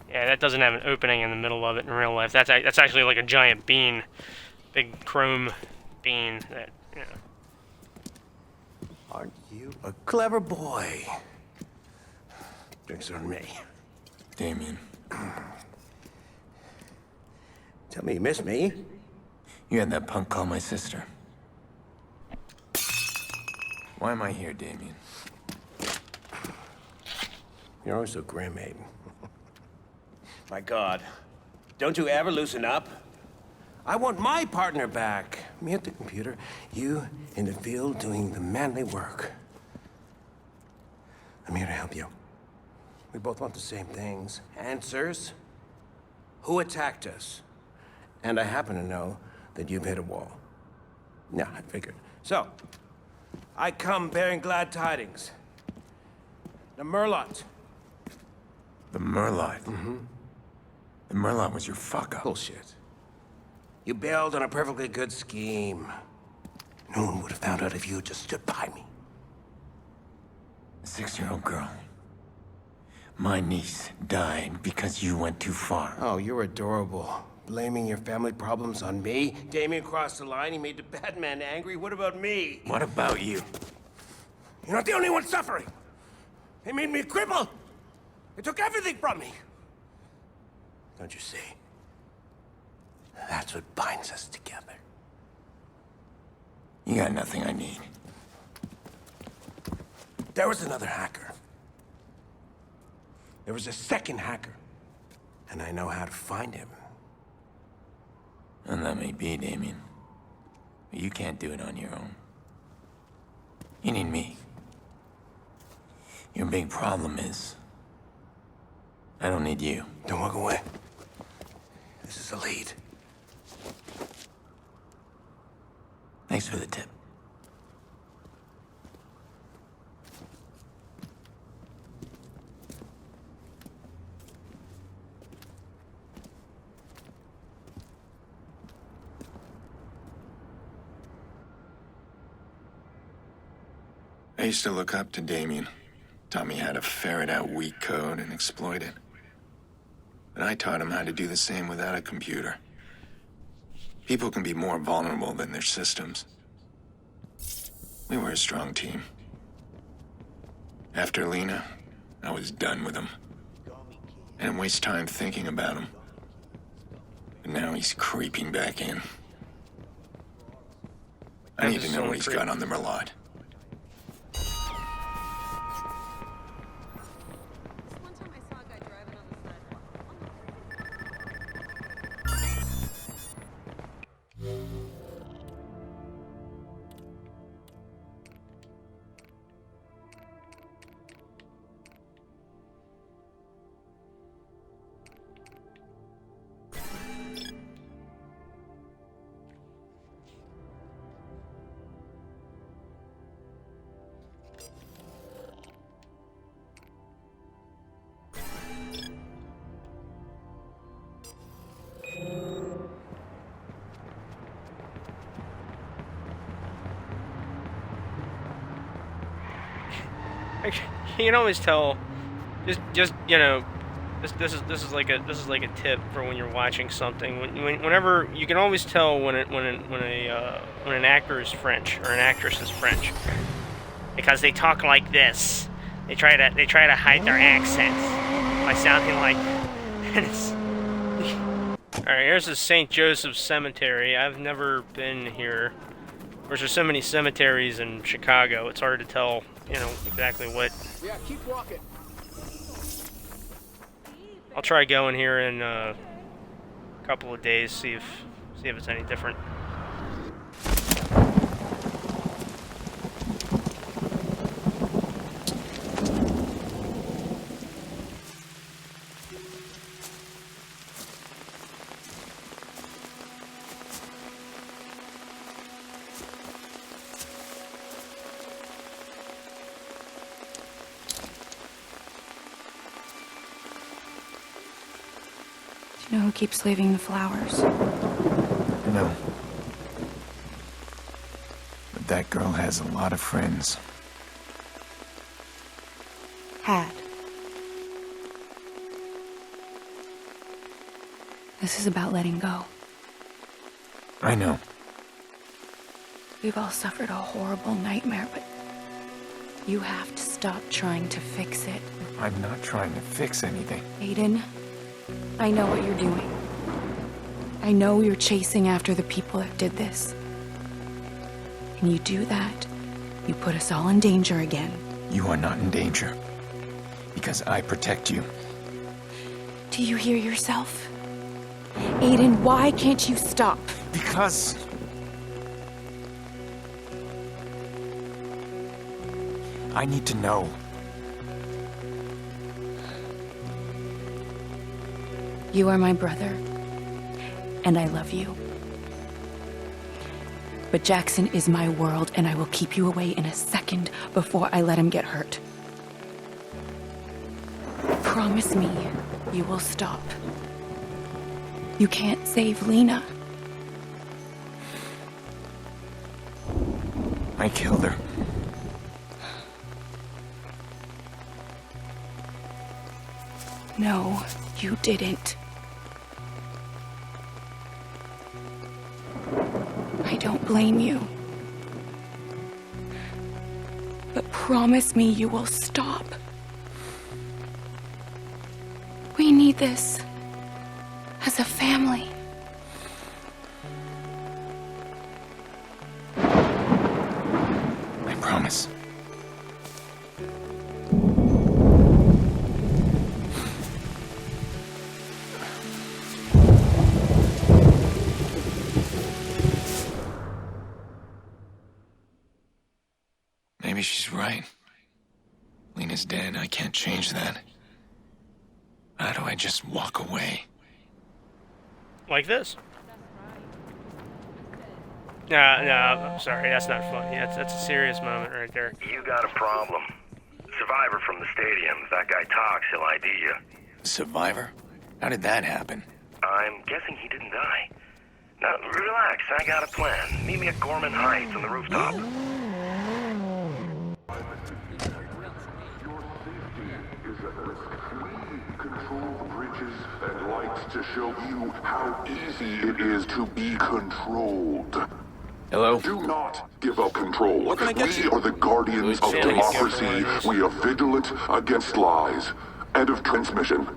Yeah, that doesn't have an opening in the middle of it in real life. That's actually like a giant bean, big chrome bean that, you know. Aren't you a clever boy? Drinks on me. Damien, Tell me you miss me. you had that punk call my sister. Why am I here, Damien? You're always so grim, Aiden. My God, don't you ever loosen up? I want my partner back. Me at the computer, you in the field doing the manly work. I'm here to help you. We both want the same things. Answers. Who attacked us? And I happen to know that you've hit a wall. Yeah, I figured. So, I come bearing glad tidings. The Merlot. The Merlot? The Merlot was your fuck-up. Bullshit. You bailed on a perfectly good scheme. No one would have found out if you had just stood by me. A 6-year-old girl. My niece died because you went too far. Oh, you're adorable. Blaming your family problems on me? Damien crossed the line, he made the bad man angry. What about me? What about you? You're not the only one suffering. They made me a cripple. They took everything from me. Don't you see? That's what binds us together. You got nothing I need. There was another hacker. There was a second hacker. And I know how to find him. And that may be, Damien. But you can't do it on your own. You need me. Your big problem is... I don't need you. Don't walk away. This is a lead. Thanks for the tip. I used to look up to Damien. Taught me how to ferret out weak code and exploit it. But I taught him how to do the same without a computer. People can be more vulnerable than their systems. We were a strong team. After Lena, I was done with him. I didn't waste time thinking about him. But now he's creeping back in. I need to know what he's got on the Merlot. You can always tell. Just you know, this is like a tip for when you're watching something. Whenever you can always tell when an actor is French or an actress is French, because they talk like this. They try to hide their accents by sounding like. All right, here's the St. Joseph Cemetery. I've never been here. There's so many cemeteries in Chicago. It's hard to tell, you know, exactly what. Yeah, keep walking. I'll try going here in a couple of days, see if it's any different. You know who keeps leaving the flowers? No. But that girl has a lot of friends. Had. This is about letting go. I know. We've all suffered a horrible nightmare, but you have to stop trying to fix it. I'm not trying to fix anything. Aiden, I know what you're doing. I know you're chasing after the people that did this. And you do that, you put us all in danger again. You are not in danger. Because I protect you. Do you hear yourself? Aiden, why can't you stop? Because... I need to know. You are my brother, and I love you. But Jackson is my world, and I will keep you away in a second before I let him get hurt. Promise me you will stop. You can't save Lena. I killed her. No, you didn't. I don't blame you. But promise me you will stop. We need this as a family. I promise. Maybe she's right. Lena's dead. I can't change that. How do I just walk away? Like this. No, I'm sorry, that's not funny. That's a serious moment right there. You got a problem. Survivor from the stadium. If that guy talks, he'll ID you. Survivor? How did that happen? I'm guessing he didn't die. Now, relax. I got a plan. Meet me at Gorman Heights on the rooftop. Control the bridges and lights to show you how easy it is to be controlled. Hello? Do not give up control. What can I get We you? are the guardians of Good democracy. feelings. We are vigilant against lies. End of transmission.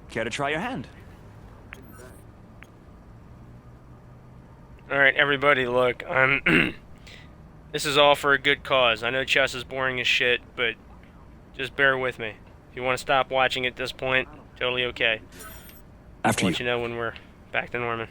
Care to try your hand? All right, everybody, look, this is all for a good cause. I know chess is boring as shit, but just bear with me. If you want to stop watching at this point, totally okay. After I'll you. let you know when we're back to Norman.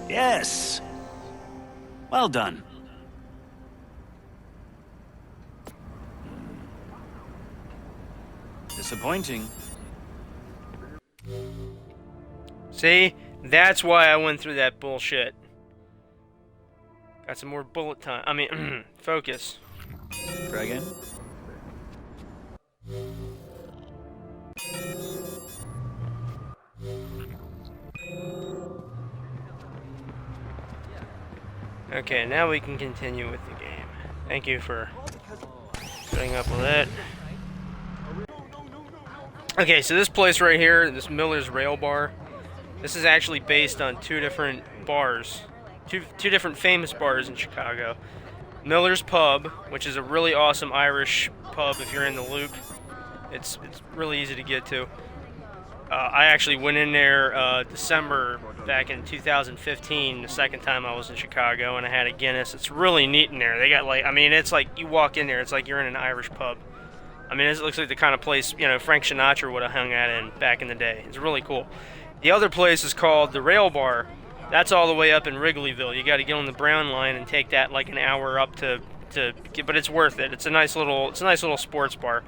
Yes. Well done. Disappointing. See? That's why I went through that bullshit. Got some more bullet time. I mean, focus. Try again. Okay, now we can continue with the game. Thank you for putting up with it. Okay, so this place right here, this Miller's Rail Bar, this is actually based on two different bars. Two different famous bars in Chicago. Miller's Pub, which is a really awesome Irish pub if you're in the Loop. It's really easy to get to. I actually went in there December back in 2015, the second time I was in Chicago, and I had a Guinness. It's really neat in there. They got like, I mean, it's like you walk in there, it's like you're in an Irish pub. I mean, it looks like the kind of place, you know, Frank Sinatra would have hung out in back in the day. It's really cool. The other place is called the Rail Bar. That's all the way up in Wrigleyville. You got to get on the Brown line and take that like an hour up to get, but it's worth it. It's a nice little sports bar.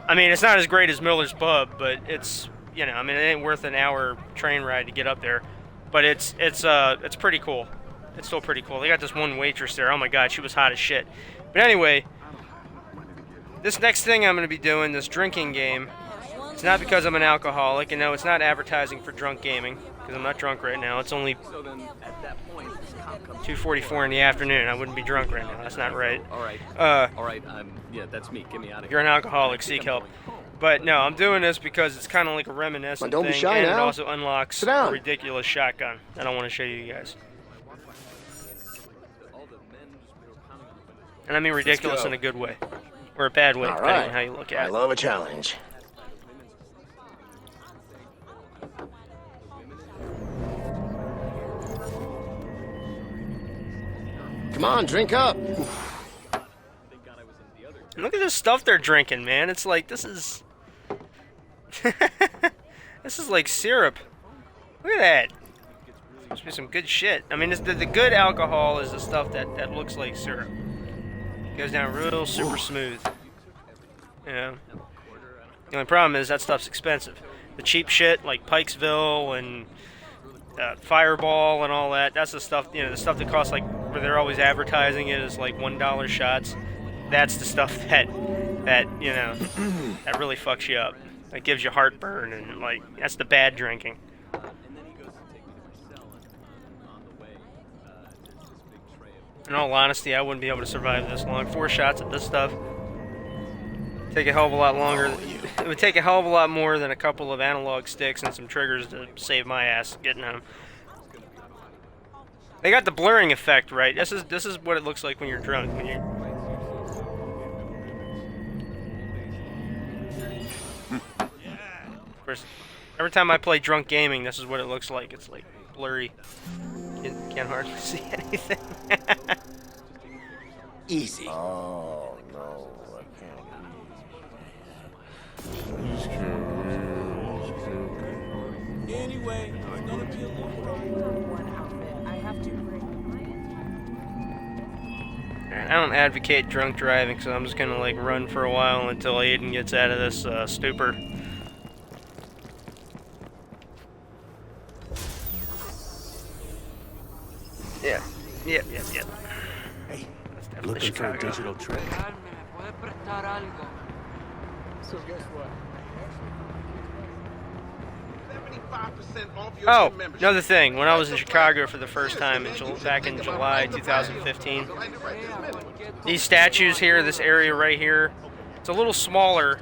I mean, it's not as great as Miller's Pub, but it's, you know, I mean, it ain't worth an hour train ride to get up there, but it's pretty cool. It's still pretty cool. They got this one waitress there. Oh my God, she was hot as shit. But anyway, this next thing I'm going to be doing, this drinking game, it's not because I'm an alcoholic, and no, it's not advertising for drunk gaming, because I'm not drunk right now. It's only 2:44 in the afternoon. I wouldn't be drunk right now. That's not right. All right. Yeah, that's me. Get me out of If here. you're an alcoholic, seek help. But no, I'm doing this because it's kind of like a reminiscent Don't be thing, shy and it now. also unlocks Sit down. a ridiculous shotgun that I want to show you guys. And I mean ridiculous in a good way, or a bad way, All depending right. on how you look I at it. love a challenge. Come on, drink up. And look at this stuff they're drinking, man. It's like, this is... this is like syrup. Look at that. Must be some good shit. I mean, the good alcohol is the stuff that looks like syrup. Goes down real super smooth. You know? The only problem is that stuff's expensive. The cheap shit, like Pikesville and Fireball and all that, that's the stuff, you know, the stuff that costs, like, where they're always advertising it as like $1 shots. That's the stuff that you know, that really fucks you up. That gives you heartburn, and like, that's the bad drinking. In all honesty, I wouldn't be able to survive this long. 4 shots of this stuff take a hell of a lot longer. It would take a hell of a lot more than a couple of analog sticks and some triggers to save my ass getting home. They got the blurring effect right. This is what it looks like when you're drunk. When you of course, every time I play drunk gaming, this is what it looks like. It's like blurry. Can't hardly see anything. Easy. Oh, no, I can't. Anyway, it's gonna be a long I don't advocate drunk driving, so I'm just gonna like run for a while until Aiden gets out of this stupor. Yeah. Yep. Hey, That's definitely looking for a Chicago. digital trick? Oh, another thing. When I was in Chicago for the first time back in July 2015, these statues here, this area right here, it's a little smaller,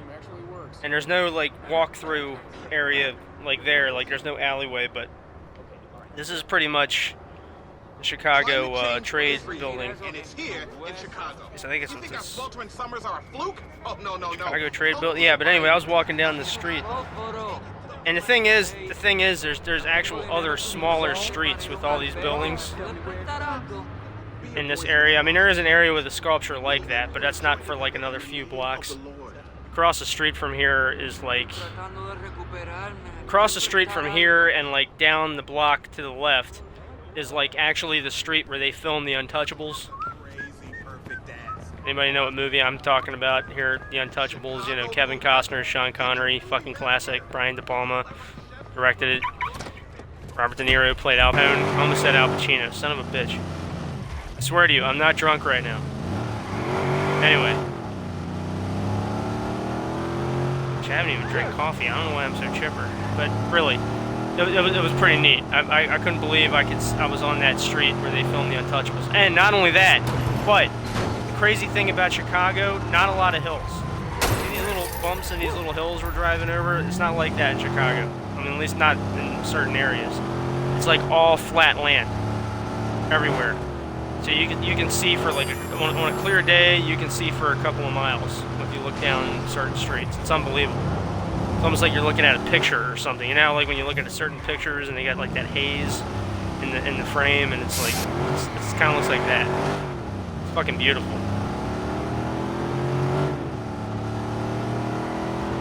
and there's no like walk-through area like there. Like there's no alleyway, but this is pretty much the Chicago trade building. And it's here in Chicago. So I think it's You think our this sweltering summers are a fluke? Oh, no. Chicago trade building. Yeah, but anyway, I was walking down the street. And the thing is, there's actual other smaller streets with all these buildings in this area. I mean, there is an area with a sculpture like that, but that's not for like another few blocks. Across the street from here is like, across the street from here and like down the block to the left is like actually the street where they filmed The Untouchables. Anybody know what movie I'm talking about here? The Untouchables, you know, Kevin Costner, Sean Connery, fucking classic. Brian De Palma directed it. Robert De Niro played Al Capone. Almost said Al Pacino. Son of a bitch. I swear to you, I'm not drunk right now. Anyway. I haven't even drank coffee. I don't know why I'm so chipper. But really, it was pretty neat. I couldn't believe I was on that street where they filmed The Untouchables. And not only that, but crazy thing about Chicago, not a lot of hills. See these little bumps and these little hills we're driving over? It's not like that in Chicago. I mean, at least not in certain areas. It's like all flat land everywhere. So you can see for like on a clear day, you can see for a couple of miles if you look down certain streets. It's unbelievable. It's almost like you're looking at a picture or something. You know, like when you look at certain pictures and they got like that haze in the frame, and it's like it's kind of looks like that. It's fucking beautiful.